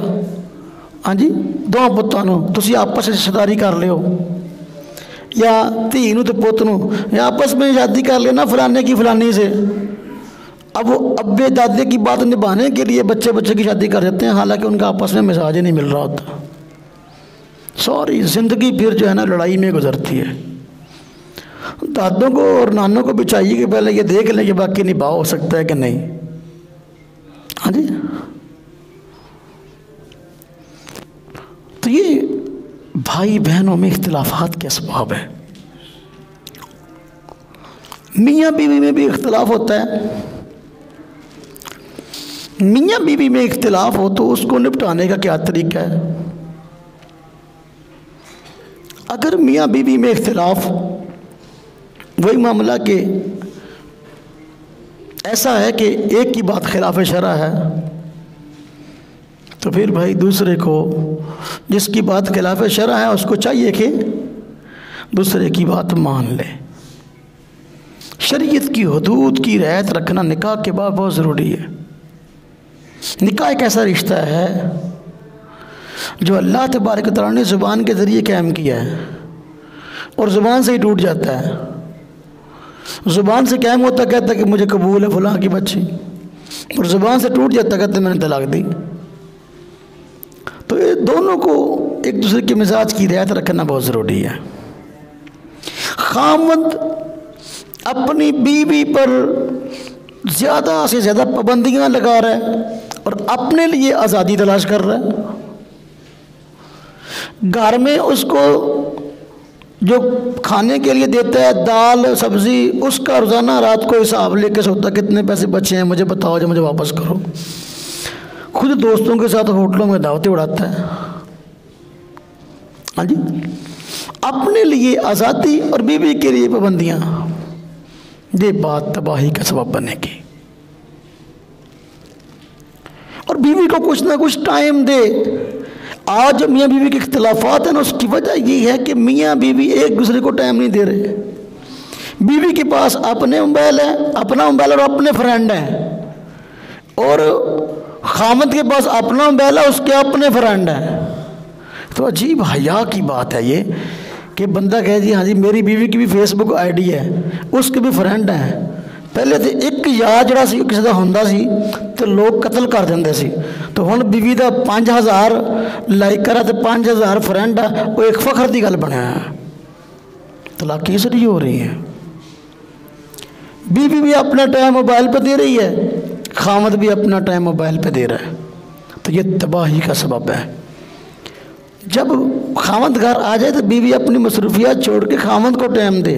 हाँ जी दो पुत्तां नूं तुसीं आपस में रिश्तेदारी कर लियो। या धी नूं ते पुत नूं या आपस में शादी कर लेना फलाने की फलानी से। अब वो अब्बे दादे की बात निभाने के लिए बच्चे बच्चे की शादी कर देते हैं, हालांकि उनका आपस में मिजाज ही नहीं मिल रहा होता। सारी ज़िंदगी फिर जो है ना लड़ाई में गुजरती है। दादों को और नानों को भी चाहिए कि पहले ये देख लें कि बाकी निभाव हो सकता है कि नहीं। हाँ जी, तो ये भाई बहनों में इख्तिलाफात के असबाब है। मियाँ बीवी में भी इख्तिलाफ होता है। मियाँ बीवी में इख्तिलाफ हो तो उसको निपटाने का क्या तरीका है? अगर मियाँ बीवी में इख्तिलाफ वही मामला कि ऐसा है कि एक की बात खिलाफ शरअ है, तो फिर भाई दूसरे को, जिसकी बात खिलाफ शरअ है, उसको चाहिए कि दूसरे की बात मान ले। शरीयत की हुदूद की रियायत रखना निकाह के बाद बहुत ज़रूरी है। निकाह एक ऐसा रिश्ता है जो अल्लाह तबारक व तआला ने ज़ुबान के ज़रिए कायम किया है और ज़ुबान से ही टूट जाता है। ज़ुबान से कायम होता कहता कि मुझे कबूल है फलां की बच्ची, और ज़ुबान से टूट जाता कहते मैंने तलाक दी। तो ये दोनों को एक दूसरे के मिजाज की रियायत रखना बहुत ज़रूरी है। खामद अपनी बीवी पर ज़्यादा से ज़्यादा पाबंदियाँ लगा रहा है और अपने लिए आज़ादी तलाश कर रहा है। घर में उसको जो खाने के लिए देता है दाल सब्ज़ी, उसका रोज़ाना रात को हिसाब लेके सोता कितने पैसे बचे हैं मुझे बताओ, जो मुझे वापस करो। खुद दोस्तों के साथ होटलों में दावतें उड़ाता है। हाँ जी, अपने लिए आज़ादी और बीवी के लिए पाबंदियाँ, ये बात तबाही का सबब बनेगी। और बीवी को कुछ ना कुछ टाइम दे। आज जो मियाँ बीवी के इख्तिलाफात हैं ना, उसकी वजह ये है कि मियाँ बीवी एक दूसरे को टाइम नहीं दे रहे। बीवी के पास अपने मोबाइल है, अपना मोबाइल और अपने फ्रेंड हैं, और खामद के पास अपना मोबाइल है, उसके अपने फ्रेंड हैं। तो अजीब हया की बात है ये कि बंदा कहे जी हाँ जी मेरी बीवी की भी फेसबुक आईडी है, उसके भी फ्रेंड हैं। पहले तो एक यार जरा सी किसी का होंदा सी तो लोग कतल कर देंगे सी, तो हुण बीवी का 5000 लाइकर है तो 5000 फ्रेंड है, वो एक फखर की गल बनया है। तलाक इसलिए हो रही है। बीवी भी अपना टाइम मोबाइल पे दे रही है, खामद भी अपना टाइम मोबाइल पे दे रहा है, तो ये तबाही का सबब है। जब खामद घर आ जाए तो बीवी अपनी मसरूफियात छोड़ के खामद को टाइम दे,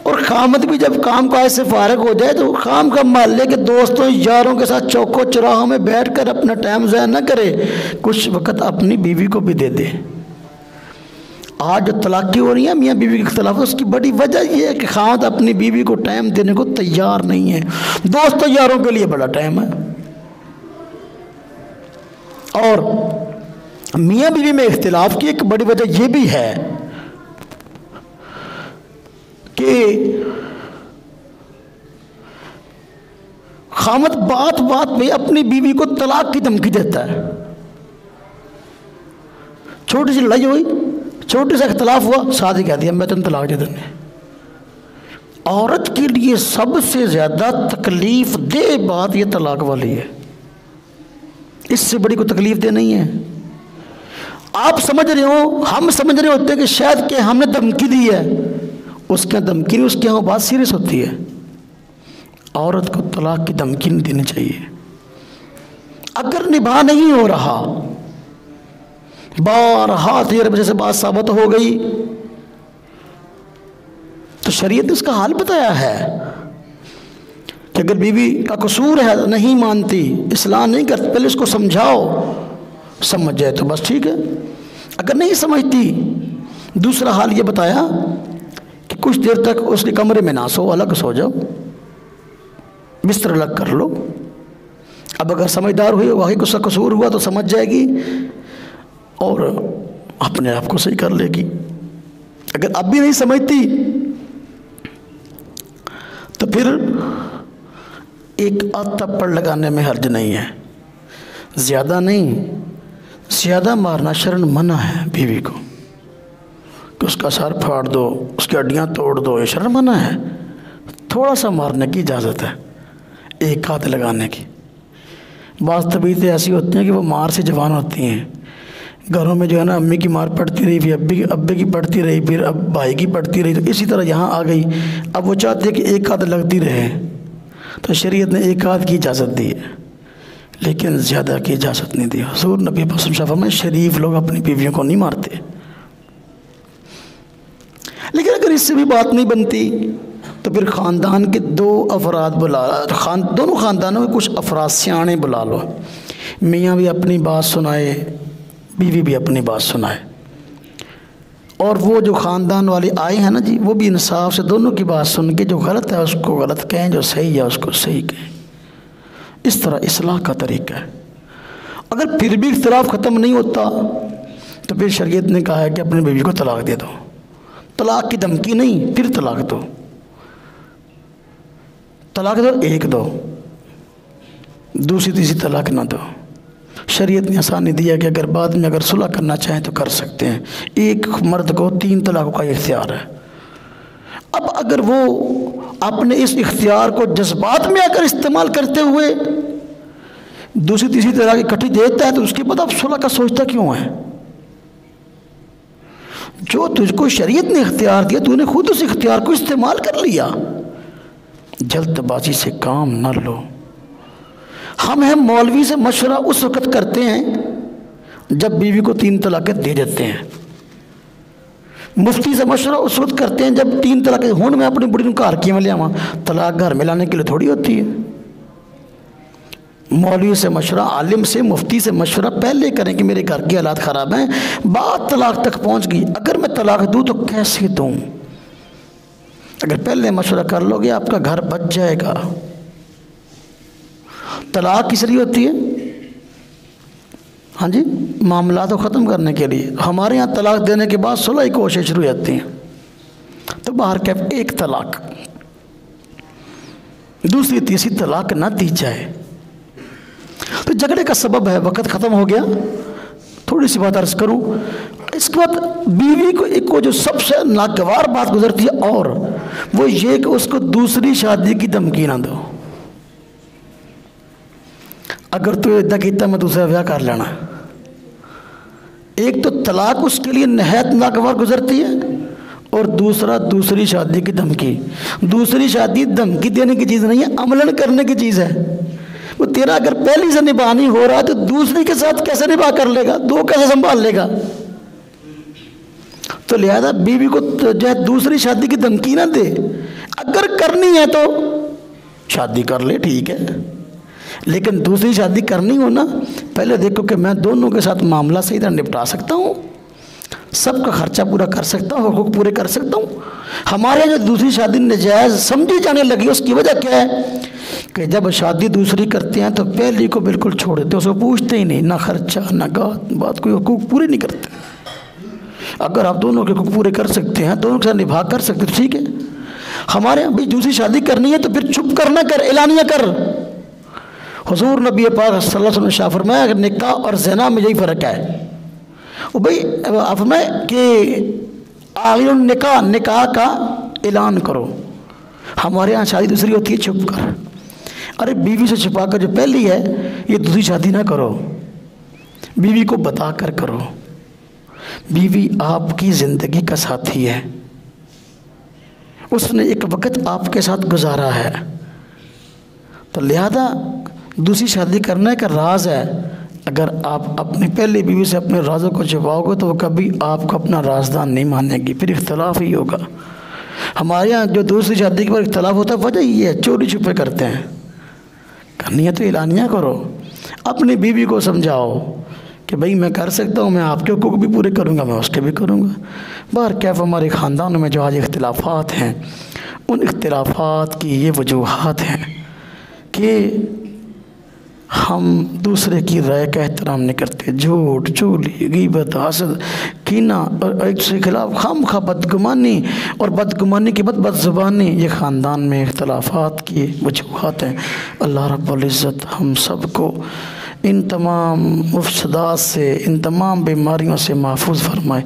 और खामद भी जब काम काज से फारग हो जाए तो खाम का मोहल्ले के दोस्तों यारों के साथ चौकों चौराहों में बैठकर अपना टाइम ज़ाया न करे, कुछ वक़्त अपनी बीवी को भी दे दे। आज जो तलाक़ी हो रही है मियाँ बीवी के खिलाफ, उसकी बड़ी वजह यह है कि खामद अपनी बीवी को टाइम देने को तैयार नहीं है। दोस्तों यारों के लिए बड़ा टाइम है। और मियाँ बीवी में इख्तिलाफ की एक बड़ी वजह यह भी है कि खामद बात बात में अपनी बीवी को तलाक की धमकी देता है। छोटी सी लड़ाई हुई, छोटे सा इख्तिलाफ हुआ, शादी कह दिया मैं तुम तलाक दे दूंगी। औरत के लिए सबसे ज़्यादा तकलीफ दे बात यह तलाक वाली है। इससे बड़ी कोई तकलीफ दे नहीं है। आप समझ रहे हो, हम समझ रहे होते हैं कि शायद कि हमने धमकी दी है, उसके धमकी नहीं, उसके यहाँ बात सीरियस होती है। औरत को तलाक की धमकी नहीं देनी चाहिए। अगर निभा नहीं हो रहा, बारहा तेरे वजह से बात साबित हो गई, तो शरीयत ने उसका हाल बताया है कि अगर बीवी का कसूर है, नहीं मानती, इस्लाह नहीं करती, पहले उसको समझाओ, समझ जाए तो बस ठीक है। अगर नहीं समझती, दूसरा हाल ये बताया कि कुछ देर तक उसके कमरे में ना सो, अलग सो जाओ, बिस्तर अलग कर लो। अब अगर समझदार हुई, वाकई उसका कसूर हुआ तो समझ जाएगी और अपने आप को सही कर लेगी। अगर अब भी नहीं समझती तो फिर एक आध थप्पड़ लगाने में हर्ज नहीं है। ज़्यादा नहीं, ज़्यादा मारना शरण मना है बीवी को। कि उसका सर फाड़ दो, उसकी हड्डियाँ तोड़ दो, ये शर्म मना है? थोड़ा सा मारने की इजाज़त है, एक हाथ लगाने की। बाज़ तबीयतें ऐसी होती हैं कि वो मार से जवान होती हैं। घरों में जो है ना, अम्मी की मार पड़ती रही, फिर अब्बे की पड़ती रही, फिर अब भाई की पड़ती रही, तो इसी तरह यहाँ आ गई। अब वो चाहते हैं कि एक हाथ लगती रहे, तो शरीयत ने एक हाथ की इजाज़त दी है, लेकिन ज़्यादा की इजाज़त नहीं दी। हुज़ूर नबी पसंद में शरीफ लोग अपनी बीवियों को नहीं मारते। लेकिन अगर इससे भी बात नहीं बनती तो फिर ख़ानदान के दो अफराद बुला, दोनों ख़ानदानों में कुछ अफराद सियाने बुला लो, मियाँ भी अपनी बात सुनाए, बीवी भी अपनी बात सुनाए, और वो जो ख़ानदान वाले आए हैं ना जी, वो भी इंसाफ से दोनों की बात सुन के जो गलत है उसको गलत कहें, जो सही है उसको सही कहें। इस तरह इस्लाह का तरीका है। अगर फिर भी इख्तिलाफ ख़त्म नहीं होता तो फिर शरीयत ने कहा है कि अपनी बीवी को तलाक दे दो। तलाक की धमकी नहीं, फिर तलाक दो। तलाक दो, एक दो, दूसरी तीसरी तलाक ना दो। शरीयत ने आसानी दिया कि अगर बाद में अगर सुलह करना चाहें तो कर सकते हैं। एक मर्द को 3 तलाक़ों का इख्तियार है। अब अगर वो अपने इस इख्तियार को जज्बात में आकर इस्तेमाल करते हुए दूसरी तीसरी तलाक इकट्ठी देता है तो उसके बाद आप सुलह का सोचता क्यों है? जो तुझको शरीयत ने इख्तियार दिया, तूने खुद उस इख्तियार को इस्तेमाल कर लिया। जल्दबाजी से काम न लो। हम मौलवी से मशवरा उस वक़्त करते हैं जब बीवी को 3 तलाक़ें दे देते हैं। मुफ्ती से मशवरा उस वक्त करते हैं जब 3 तलाक़ें हुण मैं अपनी बुढ़ी घर की में ले आवा। तलाक घर में लाने के लिए थोड़ी होती है। मौलवी से मशवरा, आलिम से, मुफ्ती से मशवरा पहले करें कि मेरे घर के हालात ख़राब हैं, बात तलाक तक पहुँच गई, अगर मैं तलाक दूँ तो कैसे दूँ? अगर पहले मशवरा कर लोगे आपका घर बच जाएगा। तलाक किस लिए होती है? हाँ जी, मामला तो ख़त्म करने के लिए। हमारे यहाँ तलाक देने के बाद सुलह की कोशिश शुरू हो जाती है। तो बाहर क्या, एक तलाक, दूसरी तीसरी तलाक ना दी जाए तो झगड़े का सबब है। वक़्त ख़त्म हो गया। थोड़ी सी बात अर्ज़ करूँ, इसके बाद बीवी को जो सबसे नागवार बात गुजरती है, और वो ये कि उसको दूसरी शादी की धमकी ना दो। अगर तो इतना कितना मैं दूसरा ब्याह कर लेना। एक तो तलाक उसके लिए नहायत नागवार गुजरती है, और दूसरा दूसरी शादी की धमकी। दूसरी शादी धमकी देने की चीज़ नहीं है, अमलन करने की चीज़ है। वो तेरा अगर पहली से निभा नहीं हो रहा तो दूसरी के साथ कैसे निभा कर लेगा? 2 कैसे संभाल लेगा? तो लिहाजा बीवी को जो है दूसरी शादी की धमकी ना दे। अगर करनी है तो शादी कर ले, ठीक है, लेकिन दूसरी शादी करनी हो ना, पहले देखो कि मैं दोनों के साथ मामला सही तरह निपटा सकता हूँ, सबका खर्चा पूरा कर सकता हूँ, हुकूक पूरे कर सकता हूँ। हमारे यहाँ जो दूसरी शादी नाजायज़ समझी जाने लगी, उसकी वजह क्या है कि जब शादी दूसरी करते हैं तो पहली को बिल्कुल छोड़ देते, उसको पूछते ही नहीं, ना खर्चा ना बात, कोई हुकूक पूरे नहीं करते। अगर आप दोनों के हुकूक पूरे कर सकते हैं, दोनों के साथ निभा कर सकते तो ठीक है। हमारे यहाँ भाई दूसरी शादी करनी है तो फिर चुप करना कर, ऐलानिया कर। हुजूर नबी पाक सल्लल्लाहु अलैहि वसल्लम ने शाह फरमाया कि निकाह और ज़िना में यही फ़र्क है। वो भाई आप फरमाए कि आखिर निकाह का ऐलान करो। हमारे यहाँ शादी दूसरी होती है, चुप कर। अरे बीवी से छुपा कर जो पहली है, ये दूसरी शादी ना करो, बीवी को बता कर करो। बीवी आपकी ज़िंदगी का साथी है, उसने एक वक़्त आपके साथ गुजारा है, तो लिहाजा दूसरी शादी करने का राज है। अगर आप अपनी पहली बीवी से अपने राज़ों को छुपाओगे तो वो कभी आपको अपना राजदान नहीं मानेगी, फिर इख्तलाफ ही होगा। हमारे यहाँ जो दूसरी शादी के बाद इख्तलाफ होता है, वजह ये है, चोरी छुपे करते हैं। करनी है तो ऐलानिया करो, अपनी बीवी को समझाओ कि भाई मैं कर सकता हूँ, मैं आपके हुकूक भी पूरे करूँगा, मैं उसके भी करूँगा। बाहर कैफ हमारे ख़ानदानों में जो आज इख्तिलाफ़ात हैं, उन इख्तिलाफ़ात की ये वजूहात हैं कि हम दूसरे की राय का एहतराम नहीं करते। झूठ, चुगली, गीबत, हसद, कीना और एक दूसरे के खिलाफ खामखा बदगुमानी, और बदगुमानी के बाद बदज़ुबानी, ये ख़ानदान में इख्तिलाफ़ात की वजूहात हैं। अल्लाह रब्बुल इज़्ज़त हम सब को इन तमाम मुफ़सदात से, इन तमाम बीमारियों से महफूज फरमाए।